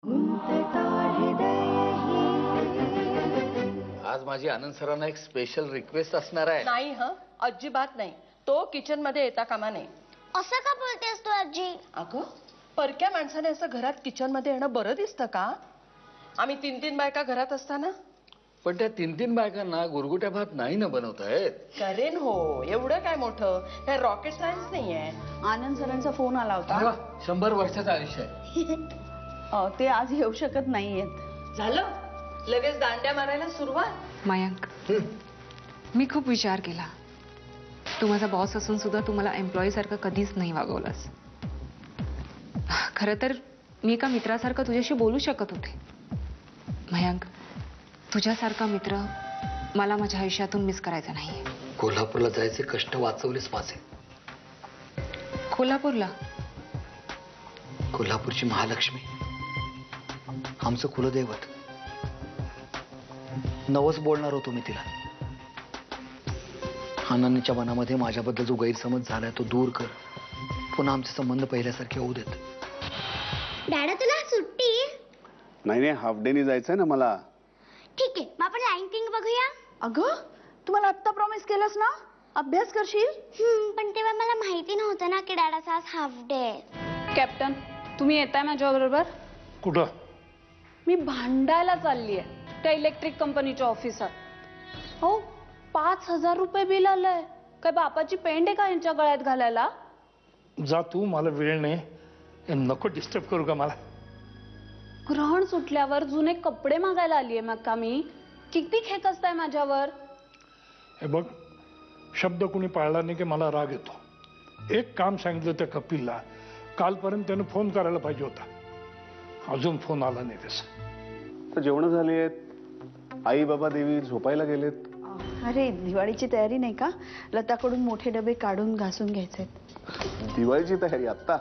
आज माझी आनंद सरांना एक स्पेशल रिक्वेस्ट असणार आहे. नाही ह, अजिबात नाही. तो किचन मध्ये येता कामा नये. असं का बोलतेस तू आजी? अगं, परक्या माणसाने असं घरात किचन मध्ये येणं बरं दिसतं का? आम्ही 3-3 बायका घरात असताना. पण त्या 3-3 बायकांना गुरगुट्या भात नाही ना बनवतायत. करेन हो, एवढं काय मोठं, काय रॉकेट सायन्स नाहीये. आनंद सरांचा फोन आला होता. 100 वर्षाचं आयुष्य आहे. ते आज येऊ शकत नाहीयेत. झालं, लगेच दांड्या मारायला सुरुवात. मयांक, मी खूप विचार केला. तू माझा बॉस असून सुद्धा तू मला एम्प्लॉई सारखं कधीच नाही वागवलंस. खरं तर मी एका मित्रासारखं तुझ्याशी बोलू शकत होते. मयांक, तुझ्यासारखा मित्र मला माझ्या आयुष्यातून मिस करायचा नाही. कोल्हापूरला जायचे कष्ट वाचवलेच माझे. कोल्हापूरला? कोल्हापूरची महालक्ष्मी आमचं कुलदैवत. नवस बोलणार होतो मी तिला. अनन्याच्या मनामध्ये माझ्याबद्दल जो गैरसमज झालाय तो दूर कर. पुन्हा आमचे संबंध पहिल्यासारखे होऊ देत. डॅडा तुला सुट्टी? नाही, हाफ डे नी जायचंय ना मला. ठीक आहे, मग आपण लायन किंग बघूया. अगं, तुम्हाला आत्ता प्रॉमिस केलंस ना अभ्यास करशील? पण तेव्हा मला माहिती नव्हतं ना की डॅडाचा आज हाफ डे आहे. कॅप्टन, तुम्ही येताय माझ्याबरोबर? कुठं? मी भांडायला चालली आहे त्या इलेक्ट्रिक कंपनीच्या ऑफिसात. हो, 5,000 रुपये बिल आलंय. काय बापाची पेंड आहे का यांच्या गळ्यात घालायला? जा तू, मला वेळ नाही. नको डिस्टर्ब करू का मला? ग्रहण सुटल्यावर जुने कपडे मागायला आलीये मग का मी? किती खेकसताय माझ्यावर? हे बघ, शब्द कुणी पाळला नाही की मला राग येतो. एक काम सांगितलं त्या कपिलला, कालपर्यंत त्यानं फोन करायला पाहिजे होता. अजून फोन आला नाही त्याचा. तर जेवण झाली आहेत, आई बाबा देवी झोपायला गेलेत. अरे, दिवाळीची तयारी नाही का? लताकडून मोठे डबे काढून घासून घ्यायचे. दिवाळीची तयारी आत्ता?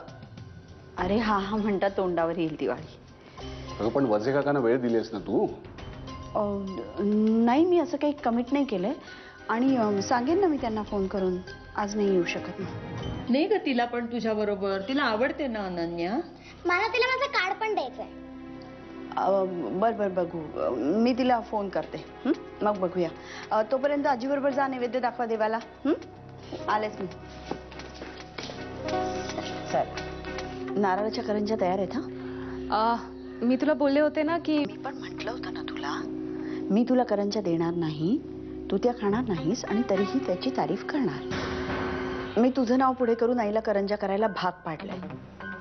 अरे हा हा म्हणता तोंडावर येईल दिवाळी. अगं, पण वरचे काकांना वेळ दिलीस ना तू? नाही, मी असं काही कमिट नाही केलंय. आणि सांगेन ना मी त्यांना फोन करून. आज नाही येऊ शकत मी. नाही ग, तिला पण तुझ्या बरोबर. तिला आवडते ना अनन्या. मला तिला माझं कार्ड पण द्यायचंय. बर बघू. मी तिला फोन करते. मग बघूया. तोपर्यंत आजीबरोबर जा, नैवेद्य दाखवा देवाला. आलेच मी. चल, नारळाच्या करंज्या तयार आहेत. मी तुला बोलले होते ना की मी पण म्हटलं होतं ना तुला, मी तुला करंज्या देणार नाही, तू त्या खाणार नाहीस आणि तरीही त्याची तारीफ करणार. मी तुझं नाव पुढे करून आईला करंज्या करायला भाग पाडलंय.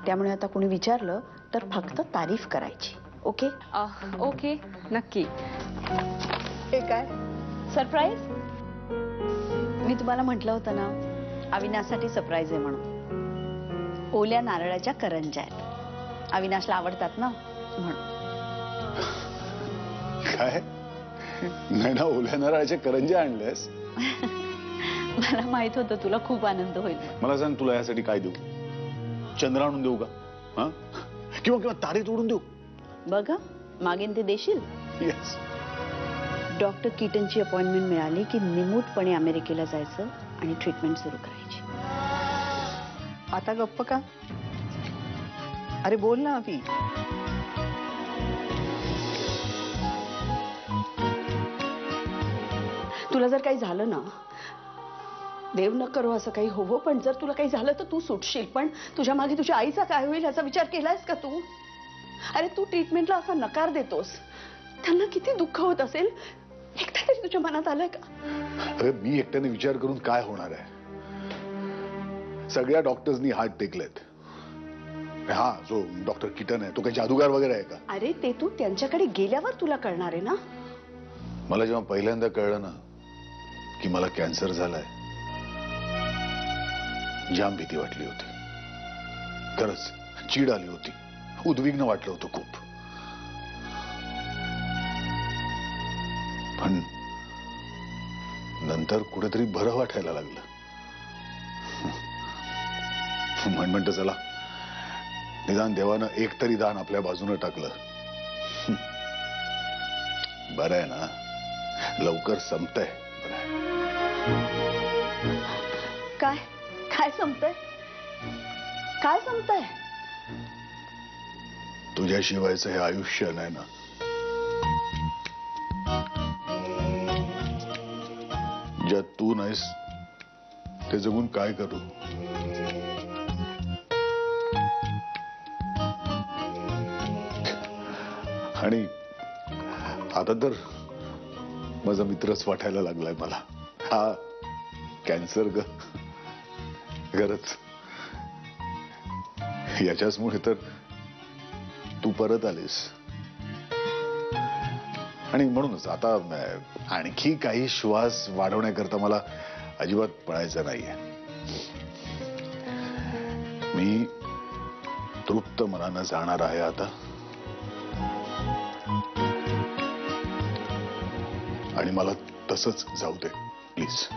त्यामुळे आता कोणी विचारलं तर फक्त तारीफ करायची. ओके? ओके, नक्की. हे काय सरप्राईज? मी तुम्हाला म्हटलं होतं ना, अविनाशसाठी सरप्राईज आहे म्हणून. ओल्या नारळाच्या करंज्या आहेत. अविनाशला आवडतात ना म्हणून. काय नाही ना, ओल्या नारळाच्या करंज्या आणल्यास? मला माहित होतं तुला खूप आनंद होईल. मला सांग, तुला यासाठी काय देऊ? चंद्र आणून देऊ का? हा, किंवा तारे तोडून देऊ? बघा, मागेन ते देशील? येस. डॉक्टर कीटनची अपॉइंटमेंट मिळाली की निमूटपणे अमेरिकेला जायचं आणि ट्रीटमेंट सुरू करायची. आता गप्प का? अरे बोल ना अभि. तुला जर काही झालं ना, देव न करो असं काही होवो, पण जर तुला काही झालं तर तू सुटशील. पण तुझ्या मागे तुझ्या आईचा काय होईल याचा विचार केलायस का तू? अरे, तू ट्रीटमेंटला असा नकार देतोस, त्यांना किती दुःख होत असेल. एकदा तरी तुझ्या मनात आलंय का? अरे, मी एकट्याने विचार करून काय होणार आहे? सगळ्या डॉक्टर्सनी हात टेकलेत. हा, जो डॉक्टर कीटन आहे तो काही जादूगार वगैरे आहे का? अरे, ते तू त्यांच्याकडे गेल्यावर तुला कळणार आहे ना. मला जेव्हा पहिल्यांदा कळलं ना की मला कॅन्सर झालाय, जाम भीती वाटली होती. खरंच चीड आली होती. उद्विग्न वाटलं होतं खूप. पण नंतर कुठेतरी बरं वाटायला लागलं. म्हणतं चला, निदान देवानं एक तरी दान आपल्या बाजूने टाकलं. बरं आहे ना, लवकर संपतंय. काय काय संपतंय? काय संपतंय? तू तुझ्याशिवायचं हे आयुष्य नाही ना. ज्यात तू नाहीस ते जगून काय करू. आणि आता तर माझा मित्रच वाटायला लागलाय मला. हा कॅन्सर ग. खरंच याच्याचमुळे तर तू परत आलीस. आणि म्हणूनच आता आणखी काही श्वास वाढवण्याकरता मला अजिबात पळायचं नाहीये. मी तृप्त मनानं जाणार आहे आता. आणि मला तसंच जाऊ दे प्लीज.